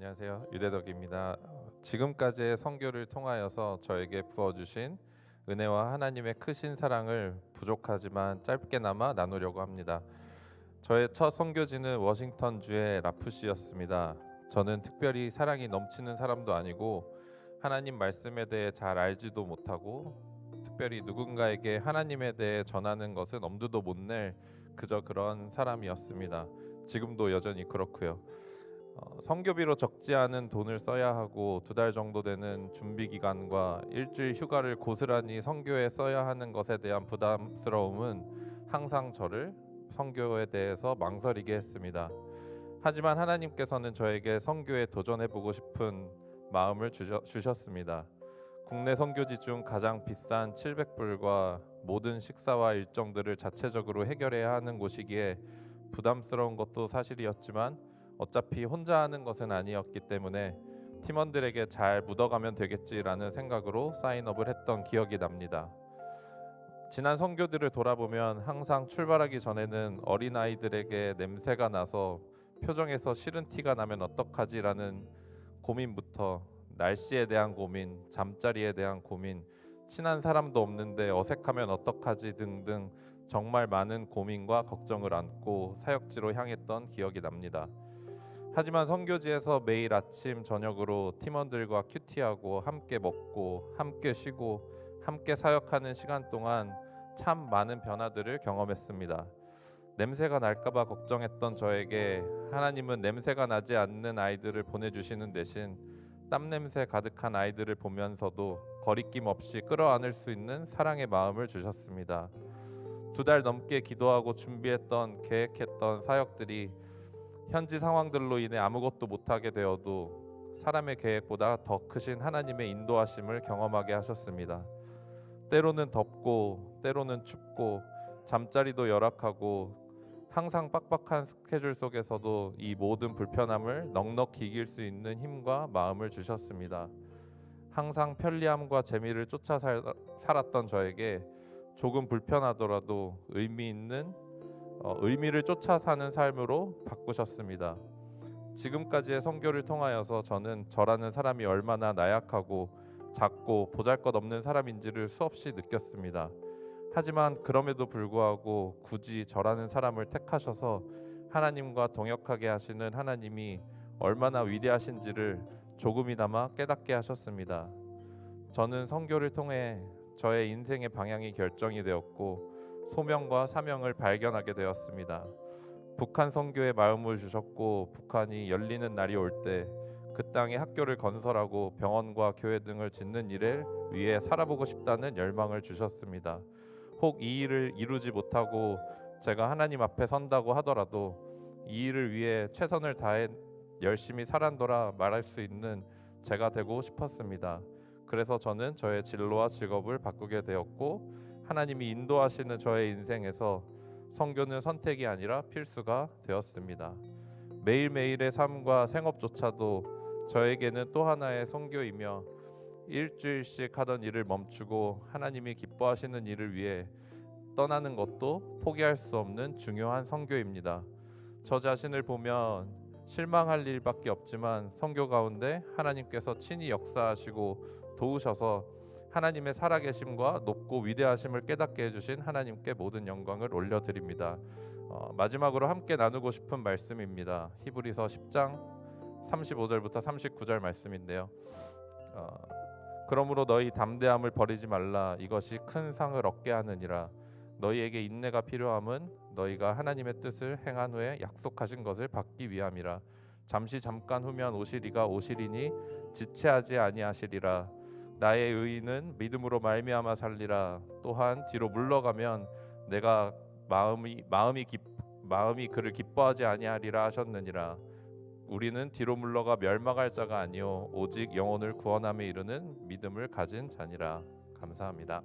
안녕하세요. 유대덕입니다. 지금까지의 선교를 통하여서 저에게 부어주신 은혜와 하나님의 크신 사랑을 부족하지만 짧게나마 나누려고 합니다. 저의 첫 선교지는 워싱턴주의 라푸시였습니다. 저는 특별히 사랑이 넘치는 사람도 아니고 하나님 말씀에 대해 잘 알지도 못하고 특별히 누군가에게 하나님에 대해 전하는 것은 엄두도 못 낼 그저 그런 사람이었습니다. 지금도 여전히 그렇고요. 선교비로 적지 않은 돈을 써야 하고 2달 정도 되는 준비 기간과 일주일 휴가를 고스란히 선교에 써야 하는 것에 대한 부담스러움은 항상 저를 선교에 대해서 망설이게 했습니다. 하지만 하나님께서는 저에게 선교에 도전해보고 싶은 마음을 주셨습니다. 국내 선교지 중 가장 비싼 700불과 모든 식사와 일정들을 자체적으로 해결해야 하는 곳이기에 부담스러운 것도 사실이었지만 어차피 혼자 하는 것은 아니었기 때문에 팀원들에게 잘 묻어가면 되겠지라는 생각으로 사인업을 했던 기억이 납니다. 지난 선교들을 돌아보면 항상 출발하기 전에는 어린아이들에게 냄새가 나서 표정에서 싫은 티가 나면 어떡하지라는 고민부터 날씨에 대한 고민, 잠자리에 대한 고민, 친한 사람도 없는데 어색하면 어떡하지 등등 정말 많은 고민과 걱정을 안고 사역지로 향했던 기억이 납니다. 하지만 선교지에서 매일 아침 저녁으로 팀원들과 큐티하고 함께 먹고 함께 쉬고 함께 사역하는 시간 동안 참 많은 변화들을 경험했습니다. 냄새가 날까봐 걱정했던 저에게 하나님은 냄새가 나지 않는 아이들을 보내주시는 대신 땀 냄새 가득한 아이들을 보면서도 거리낌 없이 끌어안을 수 있는 사랑의 마음을 주셨습니다. 2달 넘게 기도하고 준비했던 계획했던 사역들이 현지 상황들로 인해 아무것도 못하게 되어도 사람의 계획보다 더 크신 하나님의 인도하심을 경험하게 하셨습니다. 때로는 덥고 때로는 춥고 잠자리도 열악하고 항상 빡빡한 스케줄 속에서도 이 모든 불편함을 넉넉히 이길 수 있는 힘과 마음을 주셨습니다. 항상 편리함과 재미를 쫓아 살았던 저에게 조금 불편하더라도 의미를 쫓아 사는 삶으로 바꾸셨습니다. 지금까지의 선교를 통하여서 저는 저라는 사람이 얼마나 나약하고 작고 보잘것없는 사람인지를 수없이 느꼈습니다. 하지만 그럼에도 불구하고 굳이 저라는 사람을 택하셔서 하나님과 동역하게 하시는 하나님이 얼마나 위대하신지를 조금이나마 깨닫게 하셨습니다. 저는 선교를 통해 저의 인생의 방향이 결정이 되었고 소명과 사명을 발견하게 되었습니다. 북한 선교에 마음을 주셨고 북한이 열리는 날이 올 때 그 땅에 학교를 건설하고 병원과 교회 등을 짓는 일을 위해 살아보고 싶다는 열망을 주셨습니다. 혹 이 일을 이루지 못하고 제가 하나님 앞에 선다고 하더라도 이 일을 위해 최선을 다해 열심히 살았노라 말할 수 있는 제가 되고 싶었습니다. 그래서 저는 저의 진로와 직업을 바꾸게 되었고 하나님이 인도하시는 저의 인생에서 선교는 선택이 아니라 필수가 되었습니다. 매일매일의 삶과 생업조차도 저에게는 또 하나의 선교이며 일주일씩 하던 일을 멈추고 하나님이 기뻐하시는 일을 위해 떠나는 것도 포기할 수 없는 중요한 선교입니다. 저 자신을 보면 실망할 일밖에 없지만 선교 가운데 하나님께서 친히 역사하시고 도우셔서 하나님의 살아계심과 높고 위대하심을 깨닫게 해주신 하나님께 모든 영광을 올려드립니다. 마지막으로 함께 나누고 싶은 말씀입니다. 히브리서 10장 35절부터 39절 말씀인데요. 그러므로 너희 담대함을 버리지 말라. 이것이 큰 상을 얻게 하느니라. 너희에게 인내가 필요함은 너희가 하나님의 뜻을 행한 후에 약속하신 것을 받기 위함이라. 잠깐 후면 오시리니 지체하지 아니하시리라. 나의 의인은 믿음으로 말미암아 살리라. 또한 뒤로 물러가면 내가 마음이 그를 기뻐하지 아니하리라 하셨느니라. 우리는 뒤로 물러가 멸망할 자가 아니요 오직 영혼을 구원함에 이르는 믿음을 가진 자니라. 감사합니다.